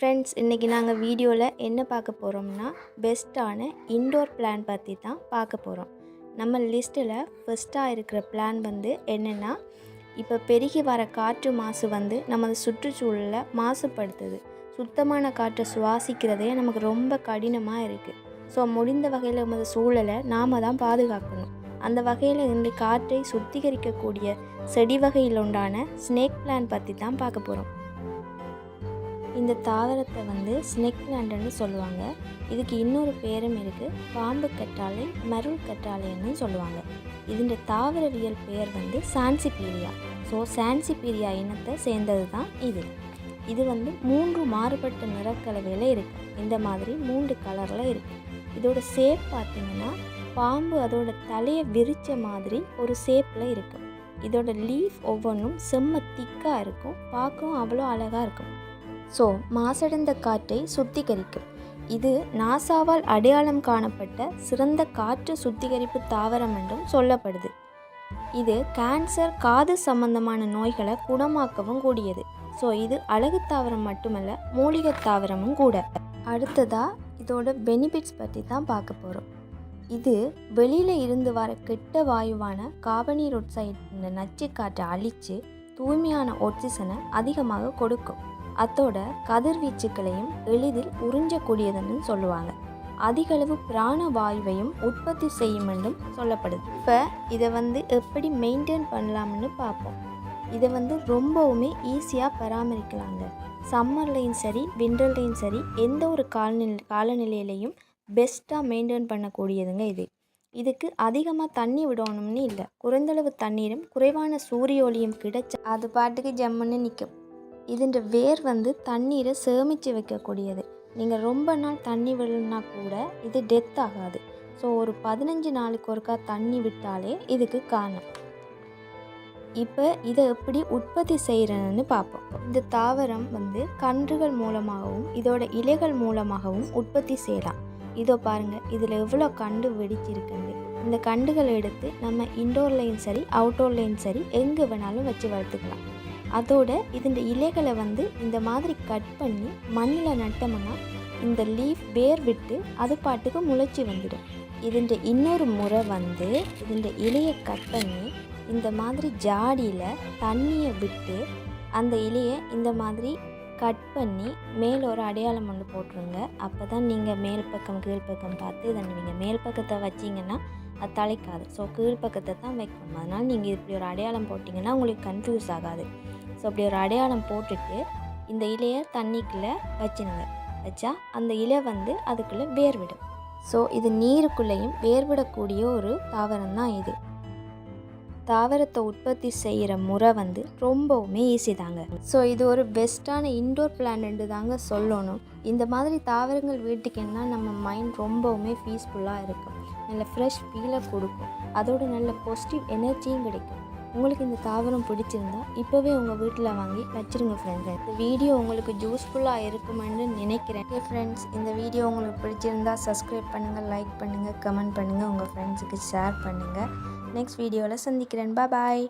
Friends, இன்றைக்கி நாங்கள் வீடியோவில் என்ன பார்க்க போகிறோம்னா பெஸ்ட்டான இன்டோர் பிளான் பற்றி தான் பார்க்க போகிறோம். நம்ம லிஸ்ட்டில் ஃபஸ்ட்டாக இருக்கிற பிளான் என்னென்னா, இப்போ பெருகி வர காற்று மாசு நமது சுற்றுச்சூழலை மாசுபடுத்துது. சுத்தமான காற்றை சுவாசிக்கிறதே நமக்கு ரொம்ப கடினமாக இருக்குது. ஸோ முடிந்த வகையில் நமது சூழலை நாம் தான் பாதுகாக்கணும். அந்த வகையில் இந்த காற்றை சுத்திகரிக்கக்கூடிய செடி வகையில் உண்டான ஸ்னேக் பிளான் பற்றி தான் பார்க்க போகிறோம். இந்த தாவரத்தை ஸ்னேக் பிளான்ட்னு சொல்லுவாங்க. இதுக்கு இன்னொரு பேரும் இருக்குது, பாம்பு கற்றாழை, மருள் கற்றாழைன்னு சொல்லுவாங்க. இதோட தாவரவியல் பெயர் சான்சிபீரியா. ஸோ சான்சிபீரியா இனத்தை சேர்ந்தது தான் இது. இது 3 மாறுபட்ட நிறக்கலவையில் இருக்குது. இந்த மாதிரி 3 கலரில் இருக்குது. இதோட ஷேப் பார்த்திங்கன்னா பாம்பு அதோட தலையை விரித்த மாதிரி ஒரு ஷேப்பில் இருக்கும். இதோட லீஃப் ஒவ்வொன்றும் செம்ம திக்காக இருக்கும், பார்க்கவும் அவ்வளோ அழகாக இருக்கும். ஸோ மாசடைந்த காற்றை சுத்திகரிக்கும். இது நாசாவால் அடையாளம் காணப்பட்ட சிறந்த காற்று சுத்திகரிப்பு தாவரம் என்றும் சொல்லப்படுது. இது கேன்சர், காது சம்பந்தமான நோய்களை குணமாக்கவும் கூடியது. ஸோ இது அழகு தாவரம் மட்டுமல்ல, மூலிகை தாவரமும் கூட. அடுத்ததாக இதோட பெனிஃபிட்ஸ் பற்றி தான் பார்க்க போகிறோம். இது வெளியில் இருந்து வர கெட்ட வாயுவான கார்பனீரொக்சைடு இந்த நச்சு காற்றை அழித்து தூய்மையான ஆக்சிஜனை அதிகமாக கொடுக்கும். அதோட கதிர்வீச்சுக்களையும் எளிதில் உறிஞ்சக்கூடியதுன்னு சொல்லுவாங்க. அதிகளவு பிராண வாயுவையும் உற்பத்தி செய்யும் என்றும் சொல்லப்படுது. இப்போ இதை எப்படி மெயின்டைன் பண்ணலாம்னு பார்ப்போம். இதை ரொம்பவுமே ஈஸியாக பராமரிக்கலாங்க. சம்மர்லேயும் சரி, விண்டர்லேயும் சரி, எந்த ஒரு காலநிலையிலையும் பெஸ்ட்டாக மெயின்டைன் பண்ணக்கூடியதுங்க இது. இதுக்கு அதிகமாக தண்ணி விடணும்னு இல்லை. குறைந்தளவு தண்ணீரும் குறைவான சூரிய ஒளியும் கிடைச்சா அது பாட்டுக்கு ஜம்முன்னு நிற்கும். இதன் வேர் தண்ணீரை சேமித்து வைக்கக்கூடியது. நீங்கள் ரொம்ப நாள் தண்ணி விடணுன்னா கூட இது டெத் ஆகாது. ஸோ ஒரு 15 நாளுக்கு ஒருக்கா தண்ணி விட்டாலே இதுக்கு காரணம். இப்போ இதை எப்படி உற்பத்தி செய்கிறேன்னு பார்ப்போம். இந்த தாவரம் கன்றுகள் மூலமாகவும் இதோட இலைகள் மூலமாகவும் உற்பத்தி செய்யலாம். இதோ பாருங்கள், இதில் எவ்வளோ கண்டு வெடிச்சிருக்குது. இந்த கண்டுகளை எடுத்து நம்ம இன்டோர்லேயும் சரி, அவுட்டோர்லேயும் சரி, எங்கே வேணாலும் வச்சு வளர்த்துக்கலாம். அதோட இதோட இலைகளை இந்த மாதிரி கட் பண்ணி மண்ணில் நட்டோம்னா இந்த லீஃப் வேர் விட்டு அது பாட்டுக்கு முளைச்சி வந்துடும். இதோட இன்னொரு முறை இதோட இலையை கட் பண்ணி இந்த மாதிரி ஜாடியில் தண்ணியை விட்டு அந்த இலையை இந்த மாதிரி கட் பண்ணி மேலே ஒரு அடையாளம் ஒன்று போட்டுருங்க. அப்போ தான் நீங்கள் மேல் பக்கம் கீழ்ப்பக்கம் பார்த்து இதை நீங்கள் மேல் பக்கத்தை வச்சிங்கன்னா அது தலைக்காது. ஸோ கீழ்ப்பக்கத்தை தான் வைக்கணும். அதனால் நீங்கள் இப்படி ஒரு அடையாளம் போட்டிங்கன்னா உங்களுக்கு கன்ஃபியூஸ் ஆகாது. ஸோ அப்படி ஒரு அடையாளம் போட்டுட்டு இந்த இலையை தண்ணிக்குள்ளே வச்சுருங்க. வச்சா அந்த இலை அதுக்குள்ளே வேர் விடும். ஸோ இது நீருக்குள்ளேயும் வேர்விடக்கூடிய ஒரு தாவரம் தான் இது. தாவரத்தை உற்பத்தி செய்கிற முறை ரொம்பவுமே ஈஸி தாங்க. ஸோ இது ஒரு பெஸ்ட்டான இன்டோர் பிளான்ட் தாங்க சொல்லணும். இந்த மாதிரி தாவரங்கள் வீட்டுக்குன்னா நம்ம மைண்ட் ரொம்பவுமே பீஸ்ஃபுல்லாக இருக்கும். நல்ல ஃப்ரெஷ் ஃபீலை கொடுக்கும். அதோட நல்ல பாசிட்டிவ் எனர்ஜியும் கிடைக்கும். உங்களுக்கு இந்த தாவரம் பிடிச்சிருந்தா இப்போவே உங்கள் வீட்டில் வாங்கி வச்சுருங்க ஃப்ரெண்ட்ஸ். இந்த வீடியோ உங்களுக்கு யூஸ்ஃபுல்லாக இருக்குமென்னு நினைக்கிறேன். ஃப்ரெண்ட்ஸ், இந்த வீடியோ உங்களுக்கு பிடிச்சிருந்தா சப்ஸ்கிரைப் பண்ணுங்கள், லைக் பண்ணுங்கள், கமெண்ட் பண்ணுங்கள், உங்கள் ஃப்ரெண்ட்ஸுக்கு ஷேர் பண்ணுங்கள். நெக்ஸ்ட் வீடியோவில் சந்திக்கிறேன். பாய்.